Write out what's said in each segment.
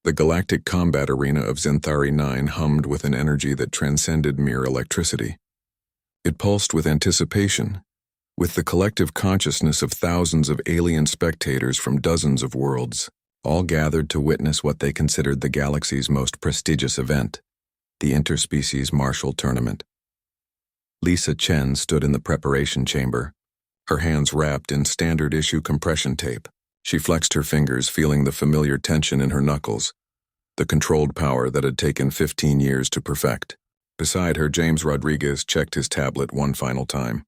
The galactic combat arena of Zenthari 9 hummed with an energy that transcended mere electricity. It pulsed with anticipation, with the collective consciousness of thousands of alien spectators from dozens of worlds, all gathered to witness what they considered the galaxy's most prestigious event, the Interspecies Martial Tournament. Lisa Chen stood in the preparation chamber, her hands wrapped in standard-issue compression tape. She flexed her fingers, feeling the familiar tension in her knuckles, the controlled power that had taken 15 years to perfect. Beside her, James Rodriguez checked his tablet one final time,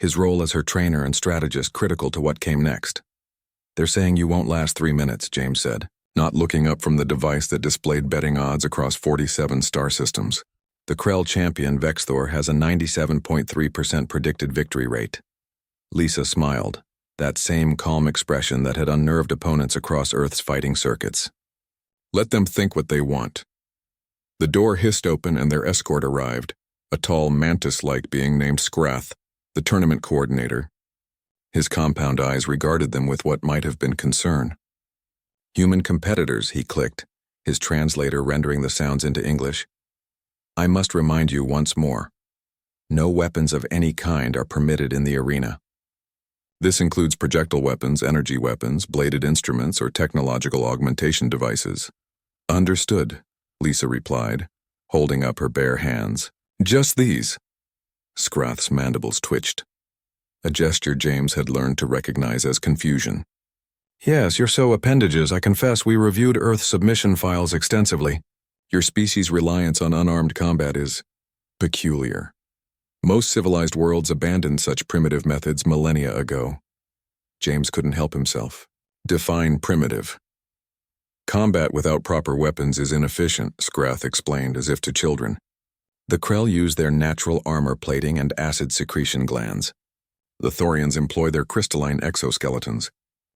his role as her trainer and strategist critical to what came next. "They're saying you won't last 3 minutes," James said, not looking up from the device that displayed betting odds across 47 star systems. "The Krell champion Vexthor has a 97.3% predicted victory rate." Lisa smiled, that same calm expression that had unnerved opponents across Earth's fighting circuits. "Let them think what they want." The door hissed open and their escort arrived, a tall mantis-like being named Scrath, the tournament coordinator. His compound eyes regarded them with what might have been concern. "Human competitors," he clicked, his translator rendering the sounds into English. "I must remind you once more. No weapons of any kind are permitted in the arena. This includes projectile weapons, energy weapons, bladed instruments, or technological augmentation devices." "Understood," Lisa replied, holding up her bare hands. "Just these." Scrath's mandibles twitched, a gesture James had learned to recognize as confusion. "Yes, you're so appendages. I confess we reviewed Earth submission files extensively. Your species' reliance on unarmed combat is peculiar. Most civilized worlds abandoned such primitive methods millennia ago." James couldn't help himself. "Define primitive." "Combat without proper weapons is inefficient," Scrath explained as if to children. "The Krell use their natural armor plating and acid secretion glands. The Thorians employ their crystalline exoskeletons.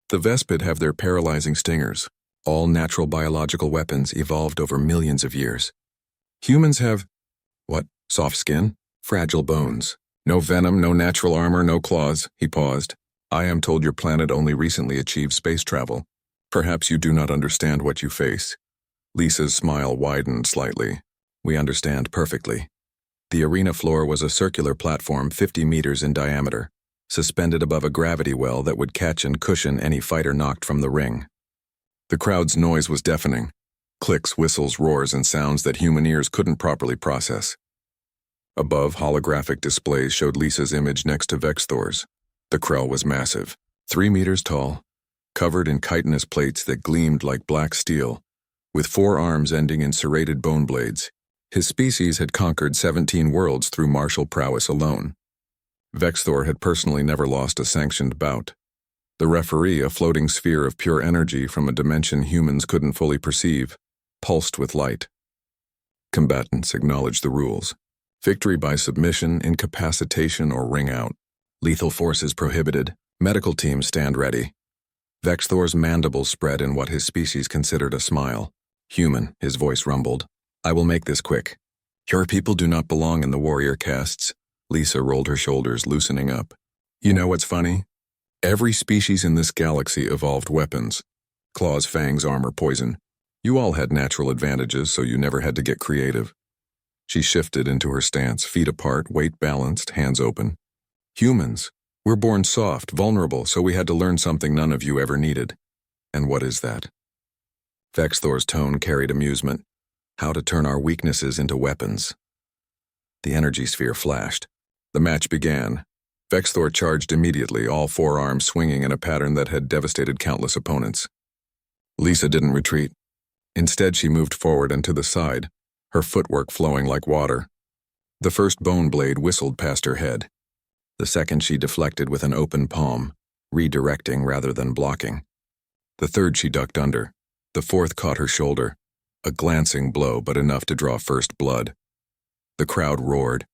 The Vespid have their paralyzing stingers. All natural biological weapons evolved over millions of years. Humans have, what, soft skin? Fragile bones. No venom, no natural armor, no claws." He paused. "I am told your planet only recently achieved space travel. Perhaps you do not understand what you face." Lisa's smile widened slightly. "We understand perfectly." The arena floor was a circular platform 50 meters in diameter, suspended above a gravity well that would catch and cushion any fighter knocked from the ring. The crowd's noise was deafening. Clicks, whistles, roars, and sounds that human ears couldn't properly process. Above, holographic displays showed Lisa's image next to Vexthor's. The Krell was massive, 3 meters tall, covered in chitinous plates that gleamed like black steel, with 4 arms ending in serrated bone blades. His species had conquered 17 worlds through martial prowess alone. Vexthor had personally never lost a sanctioned bout. The referee, a floating sphere of pure energy from a dimension humans couldn't fully perceive, pulsed with light. Combatants acknowledged the rules. Victory by submission, incapacitation, or ring out. Lethal force is prohibited. Medical teams stand ready. Vexthor's mandibles spread in what his species considered a smile. "Human," his voice rumbled. "I will make this quick. Your people do not belong in the warrior castes." Lisa rolled her shoulders, loosening up. "You know what's funny? Every species in this galaxy evolved weapons. Claws, fangs, armor, poison. You all had natural advantages, so you never had to get creative." She shifted into her stance, feet apart, weight balanced, hands open. "Humans, we're born soft, vulnerable, so we had to learn something none of you ever needed." "And what is that?" Vexthor's tone carried amusement. "How to turn our weaknesses into weapons." The energy sphere flashed. The match began. Vexthor charged immediately, all 4 arms swinging in a pattern that had devastated countless opponents. Lisa didn't retreat. Instead, she moved forward and to the side, her footwork flowing like water. The first bone blade whistled past her head. The second she deflected with an open palm, redirecting rather than blocking. The third she ducked under. The fourth caught her shoulder. A glancing blow, but enough to draw first blood. The crowd roared.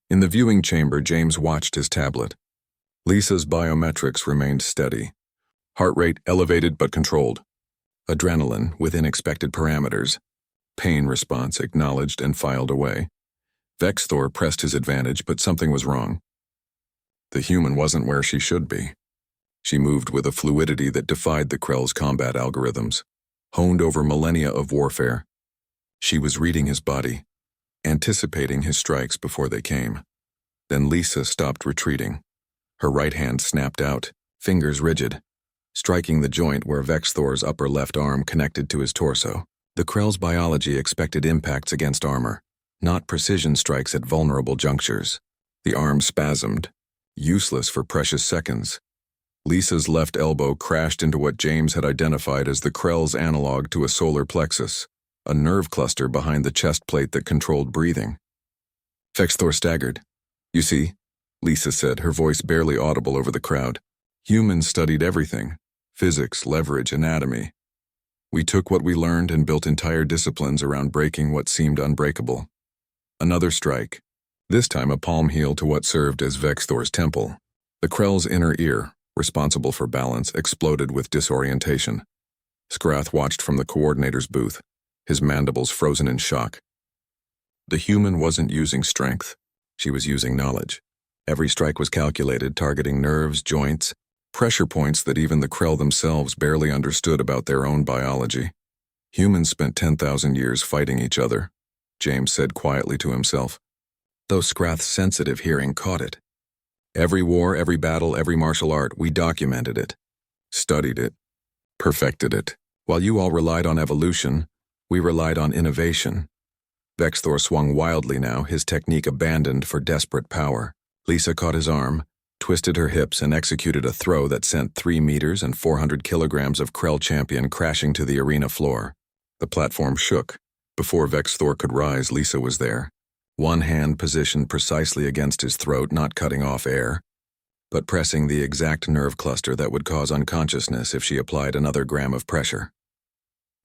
In the viewing chamber, James watched his tablet. Lisa's biometrics remained steady. Heart rate elevated but controlled. Adrenaline within expected parameters. Pain response acknowledged and filed away. Vexthor pressed his advantage, but something was wrong. The human wasn't where she should be. She moved with a fluidity that defied the Krell's combat algorithms. honed over millennia of warfare. She was reading his body, anticipating his strikes before they came. Then Lisa stopped retreating. Her right hand snapped out, fingers rigid, striking the joint where Vexthor's upper left arm connected to his torso. The Krell's biology expected impacts against armor, not precision strikes at vulnerable junctures. The arm spasmed, useless for precious seconds. Lisa's left elbow crashed into what James had identified as the Krell's analog to a solar plexus, a nerve cluster behind the chest plate that controlled breathing. Vexthor staggered. "You see," Lisa said, her voice barely audible over the crowd. "Humans studied everything: physics, leverage, anatomy. We took what we learned and built entire disciplines around breaking what seemed unbreakable." Another strike, this time a palm heel to what served as Vexthor's temple. The Krell's inner ear, responsible for balance, exploded with disorientation. Skrath watched from the coordinator's booth, his mandibles frozen in shock. The human wasn't using strength. She was using knowledge. Every strike was calculated, targeting nerves, joints, pressure points that even the Krell themselves barely understood about their own biology. Humans spent 10,000 years fighting each other, James said quietly to himself, though Skrath's sensitive hearing caught it. Every war, every battle, every martial art, we documented it, studied it, perfected it. While you all relied on evolution, we relied on innovation. Vexthor swung wildly now, his technique abandoned for desperate power. Lisa caught his arm, twisted her hips, and executed a throw that sent 3 meters and 400 kilograms of Krell champion crashing to the arena floor. The platform shook. Before Vexthor could rise, Lisa was there. One hand positioned precisely against his throat, not cutting off air, but pressing the exact nerve cluster that would cause unconsciousness if she applied another gram of pressure.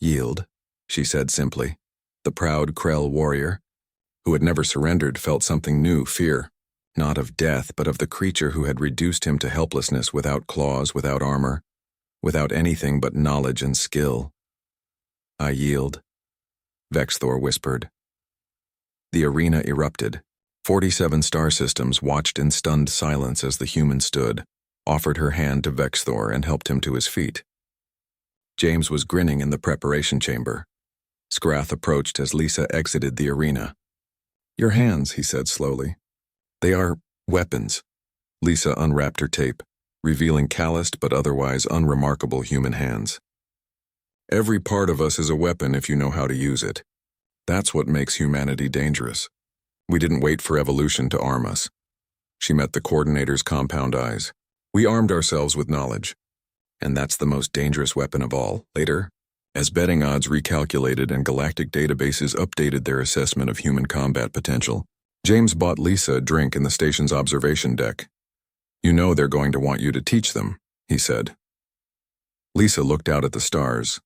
"Yield," she said simply. The proud Krell warrior, who had never surrendered, felt something new, fear, not of death, but of the creature who had reduced him to helplessness, without claws, without armor, without anything but knowledge and skill. "I yield," Vexthor whispered. The arena erupted. 47 star systems watched in stunned silence as the human stood, offered her hand to Vexthor, and helped him to his feet. James was grinning in the preparation chamber. Skrath approached as Lisa exited the arena. "Your hands," he said slowly. "They are weapons." Lisa unwrapped her tape, revealing calloused but otherwise unremarkable human hands. "Every part of us is a weapon if you know how to use it. That's what makes humanity dangerous. We didn't wait for evolution to arm us." She met the coordinator's compound eyes. "We armed ourselves with knowledge. And that's the most dangerous weapon of all." Later, as betting odds recalculated and galactic databases updated their assessment of human combat potential, James bought Lisa a drink in the station's observation deck. "You know they're going to want you to teach them," he said. Lisa looked out at the stars,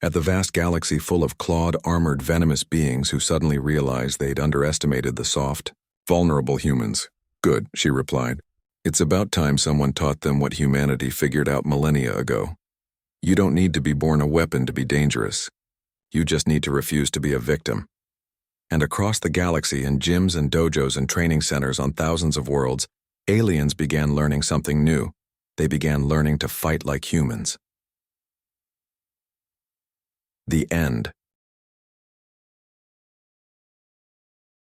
at the vast galaxy full of clawed, armored, venomous beings who suddenly realized they'd underestimated the soft, vulnerable humans. "Good," she replied. "It's about time someone taught them what humanity figured out millennia ago. You don't need to be born a weapon to be dangerous. You just need to refuse to be a victim." And across the galaxy, in gyms and dojos and training centers on thousands of worlds, aliens began learning something new. They began learning to fight like humans. The end.